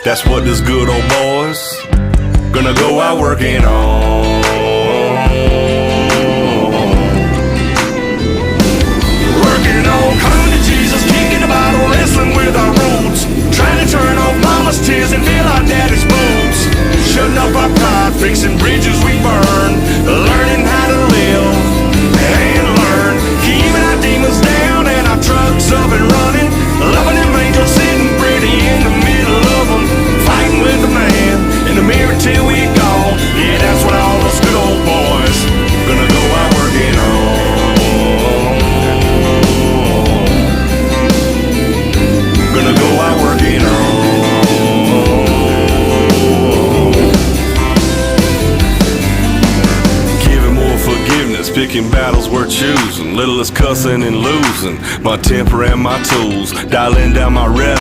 That's what this good old boy's gonna go out working on. Working on, coming to Jesus, kicking the bottle, wrestling with our roots, trying to turn off mama's tears and fill our daddy's boots, shutting up our pride, fixing bridges we burn, learning how to live and learn, keeping our demons down and our trucks up and running, loving them angels sitting pretty in the middle of them, fighting with the man in the mirror till we gone. Yeah, that's what all us good old boys gonna go out working on. Gonna go out working on. Giving more forgiveness, picking battles we're choosing, little is cussing and losing, my temper and my tools, dialing down my rep.